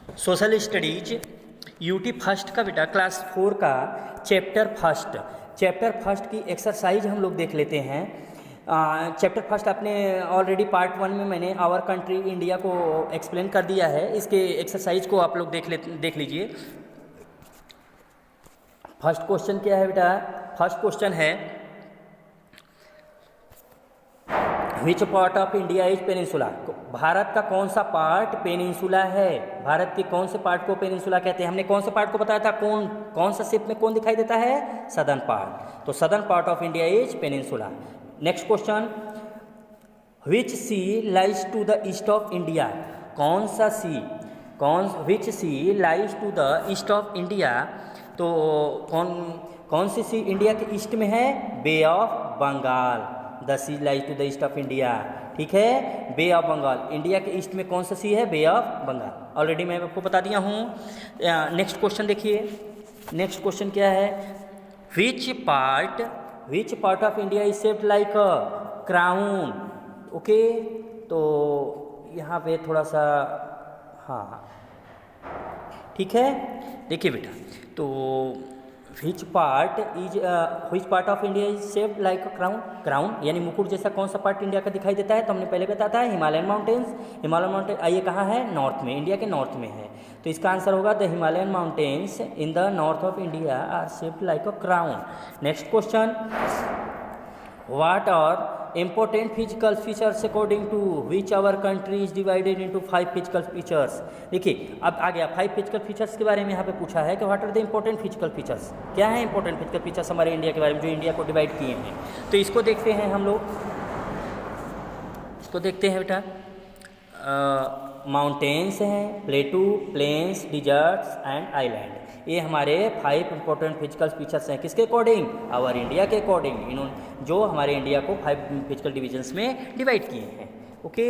Social studies UT first का बेटा class 4 का चैप्टर फर्स्ट की एक्सरसाइज हम लोग देख लेते हैं। चैप्टर फर्स्ट आपने ऑलरेडी पार्ट 1 में मैंने आवर कंट्री इंडिया को एक्सप्लेन कर दिया है। इसके एक्सरसाइज को आप लोग देख लीजिए। फर्स्ट क्वेश्चन क्या है बेटा? फर्स्ट क्वेश्चन है which part of India is peninsula. Bharat का कौन सा पार्ट पेनिनसुला है? भारत के कौन से पार्ट को पेनिनसुला कहते हैं? हमने कौन से पार्ट को बताया था? कौन सा शेप में कौन दिखाई देता है? Southern part. तो southern part of India is peninsula. Next question, which sea lies to the east of India. कौन सा sea, which sea lies to the east of India. तो कौन सी सी इंडिया के ईस्ट में है? Bay of Bengal. The sea lies to the east of India. ठीक है, बे ऑफ बंगाल। इंडिया के ईस्ट में कौन सा सी है? Bay of Bengal. ऑलरेडी मैं आपको बता दिया हूँ। नेक्स्ट क्वेश्चन देखिए। नेक्स्ट क्वेश्चन क्या है? Which part of India is shaped like a crown. Okay, तो यहाँ पे थोड़ा सा हाँ ठीक है। देखिए बेटा, तो which part of India is shaped like a crown यानी मुकुट जैसा कौन सा पार्ट इंडिया का दिखाई देता है? तो हमने पहले बताया था हिमालयन माउंटेन्स। ये कहाँ है? नॉर्थ में, इंडिया के नॉर्थ में है। तो इसका आंसर होगा the Himalayan mountains in the north of India are shaped like a crown. Next question, what are important physical features according to which our country is divided into 5 physical features। देखिए अब आ गया 5 physical features के बारे में यहाँ पे पूछा है कि what are the important physical features। क्या है important physical features हमारे इंडिया के बारे में जो इंडिया को डिवाइड किए हैं? तो इसको देखते हैं हम लोग। इसको देखते हैं बेटा। माउंटेन्स हैं, plateau, plains, deserts and island. ये हमारे 5 इंपॉर्टेंट फिजिकल फीचर्स हैं। किसके अकॉर्डिंग? आवर इंडिया के अकॉर्डिंग। इन्होंने जो हमारे इंडिया को 5 फिजिकल डिविजन्स में डिवाइड किए हैं। Okay,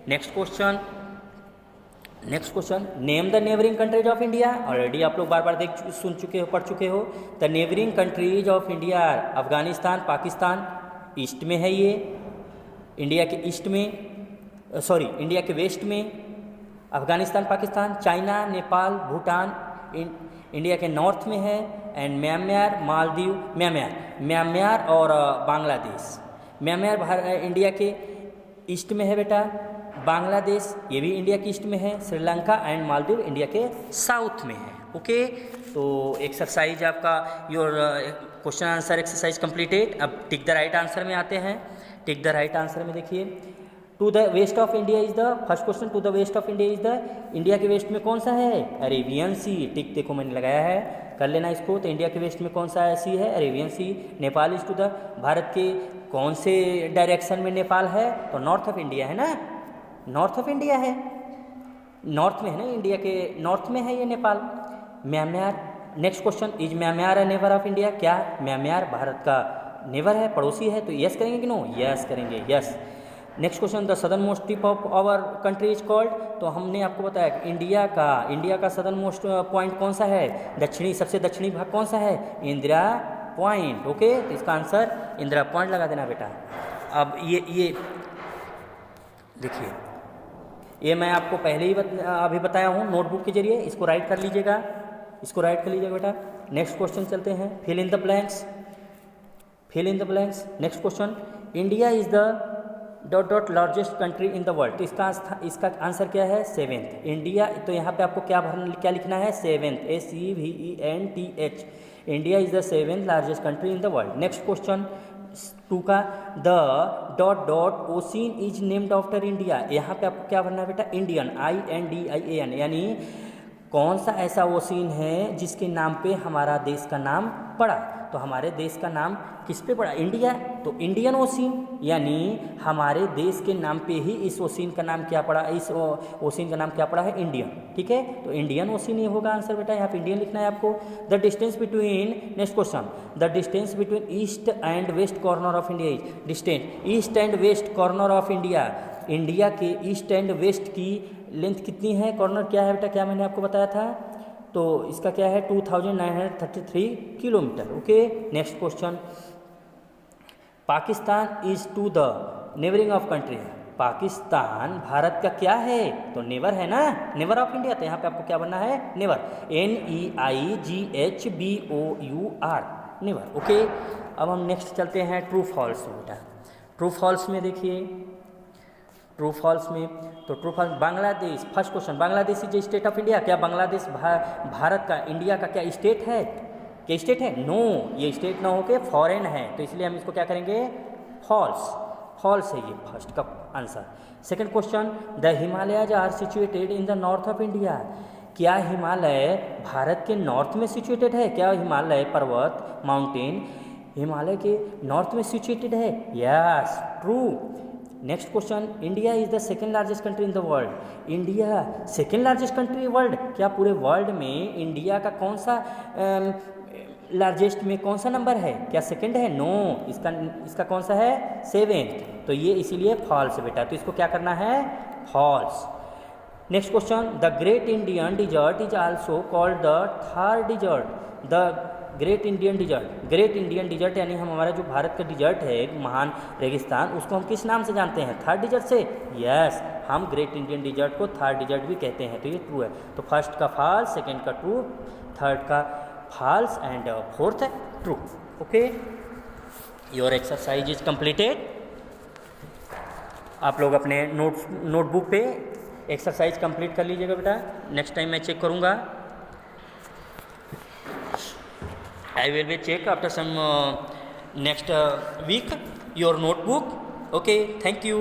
next question, name the neighbouring countries of India. Already आप लोग बार बार पढ़ चुके हो। The neighbouring countries of India, Afghanistan, Pakistan east में है ये, इंडिया के ईस्ट में, इंडिया के वेस्ट में अफगानिस्तान, पाकिस्तान, चाइना, नेपाल, भूटान इंडिया के नॉर्थ में है, एंड म्यांमार, मालदीव, म्यांमार और बांग्लादेश। म्यांमार इंडिया के ईस्ट में है बेटा, बांग्लादेश ये भी इंडिया के ईस्ट में है, श्रीलंका एंड मालदीव इंडिया के साउथ में है। ओके, तो एक्सरसाइज आपका your question answer exercise completed. अब टिक द राइट आंसर में आते हैं। टिक द राइट आंसर में देखिए, to the west of India is the first question, to the west of India is the, India के वेस्ट में कौन सा है? अरेबियन सी। टिक देखो मैंने लगाया है, कर लेना इसको। तो इंडिया के वेस्ट में कौन सा सी है? Arabian sea. Nepal is to the, भारत के कौन से डायरेक्शन में नेपाल है? तो नॉर्थ ऑफ इंडिया है ना, नॉर्थ ऑफ इंडिया है, नॉर्थ में है ना, इंडिया के नॉर्थ में है ये Nepal. Myanmar, next question, is Myanmar a neighbour of India. क्या म्यांमार भारत का नेबर है, पड़ोसी है? तो यस करेंगे कि नो? यस करेंगे, yes. Next question, the southern most tip of our country is called. तो हमने आपको बताया कि इंडिया का सदर्न मोस्ट पॉइंट कौन सा है? सबसे दक्षिणी भाग कौन सा है? इंदिरा पॉइंट। ओके, तो इसका आंसर इंदिरा पॉइंट लगा देना बेटा। अब ये देखिए, ये मैं आपको पहले ही अभी बताया हूँ नोटबुक के जरिए। इसको राइट कर लीजिएगा, बेटा। नेक्स्ट क्वेश्चन चलते हैं, fill in the blanks. Next question, India is the largest country in the world. तो इसका आंसर क्या है? 7th India. तो यहाँ पे आपको क्या लिखना है? 7th, SEVENTH। India is the 7th largest country in the world. Next question 2 का, the ... ocean is named after India. यहाँ पे आपको क्या भरना है बेटा? इंडियन, INDIAN, यानी कौन सा ऐसा ओशियन है जिसके नाम पे हमारा देश का नाम पड़ा? तो हमारे देश का नाम किस पे पड़ा? इंडिया। तो इंडियन ओशियन, यानी हमारे देश के नाम पे ही इस ओशियन का नाम क्या पड़ा? इस ओशियन का नाम क्या पड़ा है? इंडियन। ठीक है, तो इंडियन ओशियन ये होगा आंसर बेटा। यहाँ पे इंडियन लिखना है आपको। The distance between, next question, the distance between east and west corner of India is. Distance east and west corner of India, India के ईस्ट एंड वेस्ट की लेंथ कितनी है? कॉर्नर क्या है बेटा? क्या मैंने आपको बताया था? तो इसका क्या है? 2933 kilometre. Okay, next question, Pakistan is to the neighbouring of country है। पाकिस्तान भारत का क्या है? तो नेवर है ना, नेवर ऑफ इंडिया। तो यहाँ पे आपको क्या बनना है? Never, NEIGHBOUR, never. ओके, अब हम नेक्स्ट चलते हैं ट्रू फॉल्स में बेटा। ट्रू फॉल्स में देखिए, ट्रू फॉल्स में तो true false, Bangladesh, first question, Bangladesh is state of India. क्या बांग्लादेश भारत का, इंडिया का क्या स्टेट है? क्या स्टेट है? नो, ये स्टेट ना होके फॉरेन है, तो इसलिए हम इसको क्या करेंगे? फॉल्स, फॉल्स है ये फर्स्ट का answer. Second question, the Himalayas are situated in the north of India. क्या हिमालय भारत के नॉर्थ में सिचुएटेड है? क्या हिमालय पर्वत, माउंटेन हिमालय के नॉर्थ में सिचुएटेड है? Yes, true. Next question, India is the second largest country in the world. India second largest country world. क्या पूरे वर्ल्ड में इंडिया का कौन सा लार्जेस्ट में कौन सा नंबर है? क्या सेकंड है? नो, इसका कौन सा है? 7th। तो ये इसीलिए फॉल्स बेटा, तो इसको क्या करना है? False. Next question, the great Indian desert is also called the Thar desert. The great Indian desert, great Indian desert यानी हम हमारा जो भारत का डिजर्ट है, महान रेगिस्तान, उसको हम किस नाम से जानते हैं? थार डिजर्ट से। यस, हम ग्रेट इंडियन डिजर्ट को थार डिजर्ट भी कहते हैं, तो ये ट्रू है। तो फर्स्ट का फॉल्स, सेकेंड का ट्रू, थर्ड का फॉल्स एंड फोर्थ है true. Okay, your exercise is completed. आप लोग अपने नोटबुक पे एक्सरसाइज कंप्लीट कर लीजिएगा बेटा। नेक्स्ट टाइम मैं चेक करूँगा। I will be check after some next week your notebook. Okay, thank you.